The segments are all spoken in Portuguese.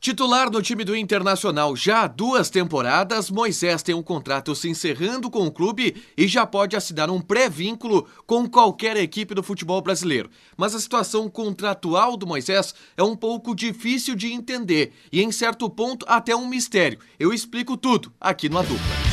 Titular no time do Internacional já há 2 temporadas, Moisés tem um contrato se encerrando com o clube e já pode assinar um pré-vínculo com qualquer equipe do futebol brasileiro. Mas a situação contratual do Moisés é um pouco difícil de entender e, em certo ponto, até um mistério. Eu explico tudo aqui no A Dupla.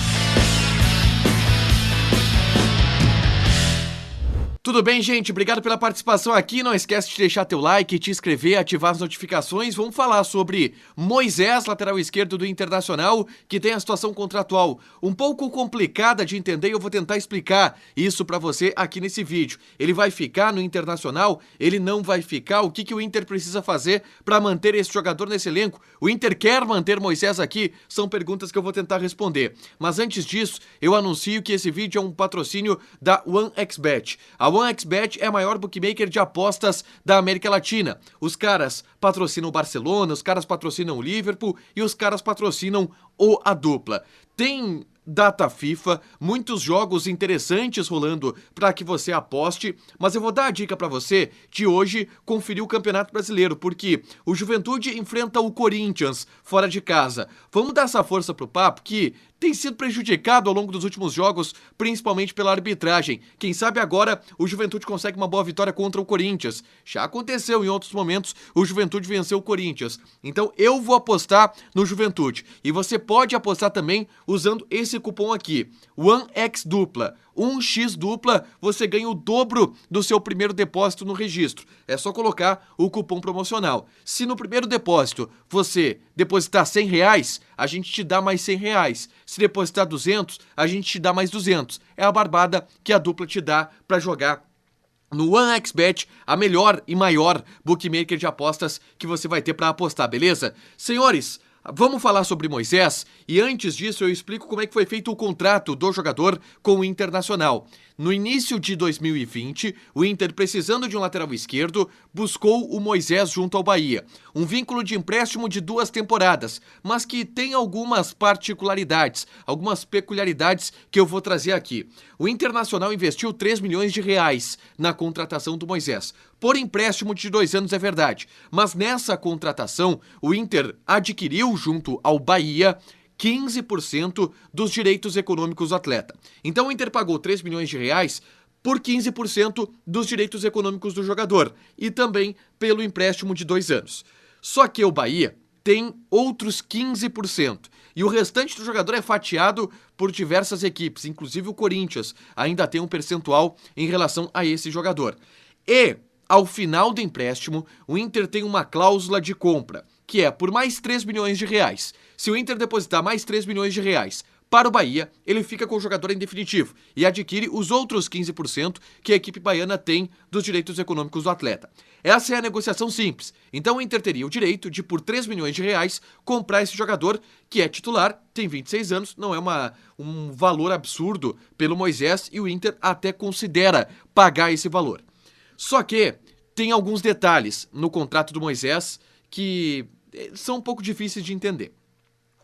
Tudo bem, gente? Obrigado pela participação aqui. Não esquece de deixar teu like, te inscrever, ativar as notificações. Vamos falar sobre Moisés, lateral esquerdo do Internacional, que tem a situação contratual um pouco complicada de entender e eu vou tentar explicar isso pra você aqui nesse vídeo. Ele vai ficar no Internacional? Ele não vai ficar? O que o Inter precisa fazer pra manter esse jogador nesse elenco? O Inter quer manter Moisés aqui? São perguntas que eu vou tentar responder. Mas antes disso, eu anuncio que esse vídeo é um patrocínio da OneXBet. A OneXBet é a maior bookmaker de apostas da América Latina. Os caras patrocinam o Barcelona, os caras patrocinam o Liverpool e os caras patrocinam o A Dupla. Tem data FIFA, muitos jogos interessantes rolando para que você aposte, mas eu vou dar a dica para você de hoje conferir o Campeonato Brasileiro, porque o Juventude enfrenta o Corinthians fora de casa. Vamos dar essa força pro papo que tem sido prejudicado ao longo dos últimos jogos, principalmente pela arbitragem. Quem sabe agora o Juventude consegue uma boa vitória contra o Corinthians. Já aconteceu em outros momentos, o Juventude venceu o Corinthians. Então eu vou apostar no Juventude. E você pode apostar também usando esse cupom aqui, OneXDupla. 1x dupla, você ganha o dobro do seu primeiro depósito no registro. É só colocar o cupom promocional. Se no primeiro depósito você depositar R$100, a gente te dá mais R$100. Se depositar 200, a gente te dá mais 200. É a barbada que a dupla te dá para jogar no OneXBet, a melhor e maior bookmaker de apostas que você vai ter para apostar, beleza? Senhores, vamos falar sobre Moisés e antes disso eu explico como é que foi feito o contrato do jogador com o Internacional. No início de 2020, o Inter, precisando de um lateral esquerdo, buscou o Moisés junto ao Bahia. Um vínculo de empréstimo de 2 temporadas, mas que tem algumas particularidades, algumas peculiaridades que eu vou trazer aqui. O Internacional investiu R$3 milhões na contratação do Moisés. Por empréstimo de 2 anos é verdade, mas nessa contratação o Inter adquiriu junto ao Bahia 15% dos direitos econômicos do atleta. Então o Inter pagou R$3 milhões por 15% dos direitos econômicos do jogador e também pelo empréstimo de 2 anos. Só que o Bahia tem outros 15%. E o restante do jogador é fatiado por diversas equipes, inclusive o Corinthians ainda tem um percentual em relação a esse jogador. E ao final do empréstimo, o Inter tem uma cláusula de compra, que é por mais R$3 milhões. Se o Inter depositar mais R$3 milhões para o Bahia, ele fica com o jogador em definitivo e adquire os outros 15% que a equipe baiana tem dos direitos econômicos do atleta. Essa é a negociação simples. Então o Inter teria o direito de, por R$3 milhões, comprar esse jogador, que é titular, tem 26 anos, não é um valor absurdo pelo Moisés e o Inter até considera pagar esse valor. Só que tem alguns detalhes no contrato do Moisés que são um pouco difíceis de entender.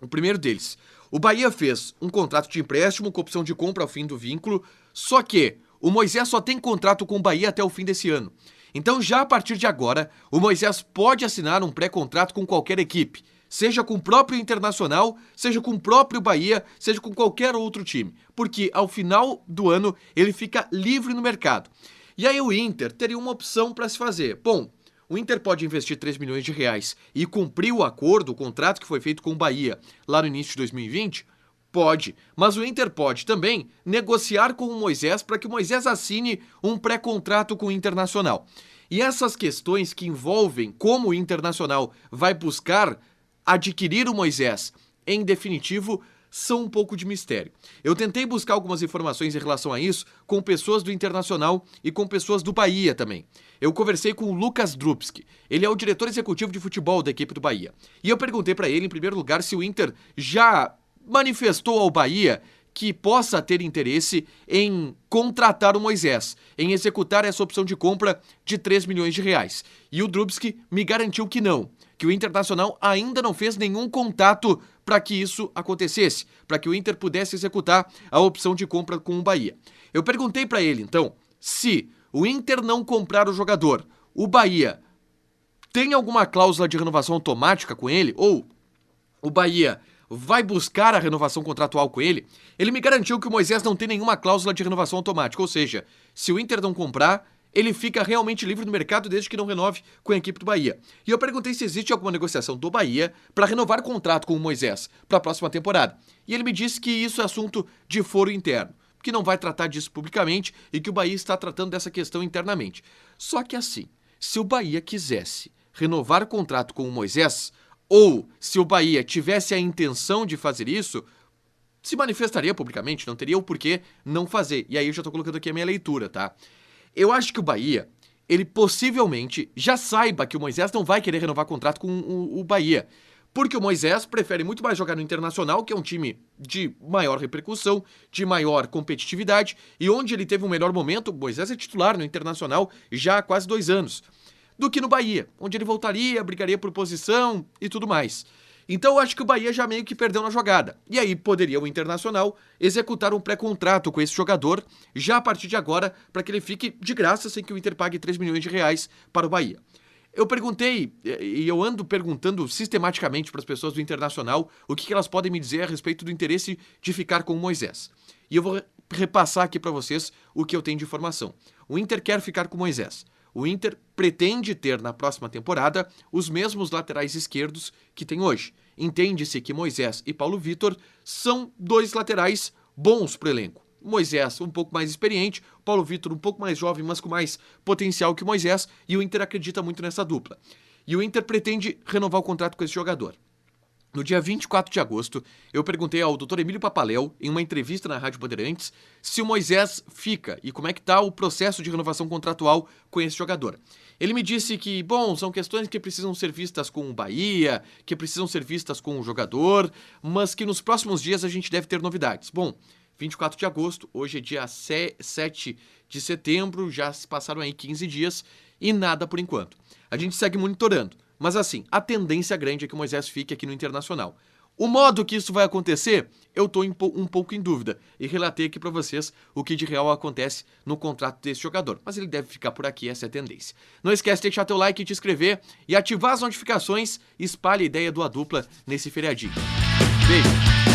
O primeiro deles, o Bahia fez um contrato de empréstimo com opção de compra ao fim do vínculo, só que o Moisés só tem contrato com o Bahia até o fim desse ano. Então já a partir de agora, o Moisés pode assinar um pré-contrato com qualquer equipe, seja com o próprio Internacional, seja com o próprio Bahia, seja com qualquer outro time, porque ao final do ano ele fica livre no mercado. E aí o Inter teria uma opção para se fazer. Bom, o Inter pode investir R$3 milhões e cumprir o acordo, o contrato que foi feito com o Bahia lá no início de 2020? Pode, mas o Inter pode também negociar com o Moisés para que o Moisés assine um pré-contrato com o Internacional. E essas questões que envolvem como o Internacional vai buscar adquirir o Moisés em definitivo são um pouco de mistério. Eu tentei buscar algumas informações em relação a isso com pessoas do Internacional e com pessoas do Bahia também. Eu conversei com o Lucas Drupski, ele é o diretor executivo de futebol da equipe do Bahia. E eu perguntei para ele, em primeiro lugar, se o Inter já manifestou ao Bahia que possa ter interesse em contratar o Moisés, em executar essa opção de compra de R$3 milhões. E o Drupski me garantiu que não, que o Internacional ainda não fez nenhum contato para que isso acontecesse, para que o Inter pudesse executar a opção de compra com o Bahia. Eu perguntei para ele, então, se o Inter não comprar o jogador, o Bahia tem alguma cláusula de renovação automática com ele? Ou o Bahia vai buscar a renovação contratual com ele? Ele me garantiu que o Moisés não tem nenhuma cláusula de renovação automática, ou seja, se o Inter não comprar, ele fica realmente livre no mercado desde que não renove com a equipe do Bahia. E eu perguntei se existe alguma negociação do Bahia para renovar o contrato com o Moisés para a próxima temporada. E ele me disse que isso é assunto de foro interno, que não vai tratar disso publicamente e que o Bahia está tratando dessa questão internamente. Só que assim, se o Bahia quisesse renovar o contrato com o Moisés, ou se o Bahia tivesse a intenção de fazer isso, se manifestaria publicamente, não teria o porquê não fazer. E aí eu já tô colocando aqui a minha leitura, tá? Eu acho que o Bahia, ele possivelmente já saiba que o Moisés não vai querer renovar contrato com o Bahia. Porque o Moisés prefere muito mais jogar no Internacional, que é um time de maior repercussão, de maior competitividade, e onde ele teve um melhor momento, o Moisés é titular no Internacional já há quase 2 anos, do que no Bahia, onde ele voltaria, brigaria por posição e tudo mais. Então eu acho que o Bahia já meio que perdeu na jogada. E aí poderia o Internacional executar um pré-contrato com esse jogador já a partir de agora, para que ele fique de graça sem que o Inter pague 3 milhões de reais para o Bahia. Eu perguntei, e eu ando perguntando sistematicamente para as pessoas do Internacional o que elas podem me dizer a respeito do interesse de ficar com o Moisés. E eu vou repassar aqui para vocês o que eu tenho de informação. O Inter quer ficar com o Moisés. O Inter pretende ter na próxima temporada os mesmos laterais esquerdos que tem hoje. Entende-se que Moisés e Paulo Vitor são 2 laterais bons para o elenco. Moisés um pouco mais experiente, Paulo Vitor um pouco mais jovem, mas com mais potencial que o Moisés, e o Inter acredita muito nessa dupla. E o Inter pretende renovar o contrato com esse jogador. No dia 24 de agosto, eu perguntei ao Dr. Emílio Papaléu, em uma entrevista na Rádio Bandeirantes, se o Moisés fica e como é que está o processo de renovação contratual com esse jogador. Ele me disse que, bom, são questões que precisam ser vistas com o Bahia, que precisam ser vistas com o jogador, mas que nos próximos dias a gente deve ter novidades. Bom, 24 de agosto, hoje é dia 7 de setembro, já se passaram aí 15 dias e nada por enquanto. A gente segue monitorando. Mas assim, a tendência grande é que o Moisés fique aqui no Internacional. O modo que isso vai acontecer, eu tô um pouco em dúvida. E relatei aqui pra vocês o que de real acontece no contrato desse jogador. Mas ele deve ficar por aqui, essa é a tendência. Não esquece de deixar teu like, te inscrever e ativar as notificações. Espalhe a ideia do A Dupla nesse feriadinho. Beijo!